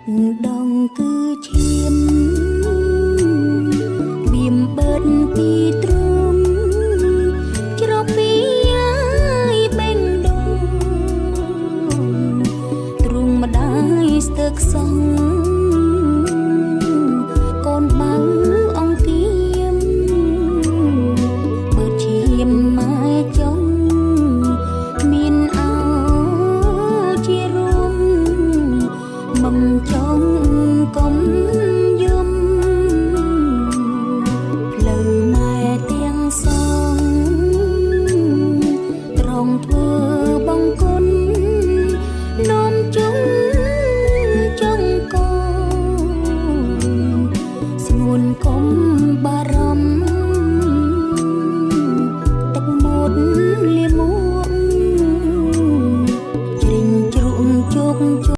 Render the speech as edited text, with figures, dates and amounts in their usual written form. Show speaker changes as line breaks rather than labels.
ដងគឺឈាមវាមបិទពីទ្រង់ច្រពីយាយបេងដូងទ្រង់ម្ដាយស្ទើរខ្សងកូនបៅអង្គៀមបើឈាមម៉ែចង់មានអោជារួមមិនចង់កុំយំផ្លូវម៉ែទាំងសងត្រង់ធ្វើបង្គន់នោមជុំចង់កូនស្ងួនកុំបារម្ភទឹកមុតលាមួកជ្រិញជ្រុងជោគ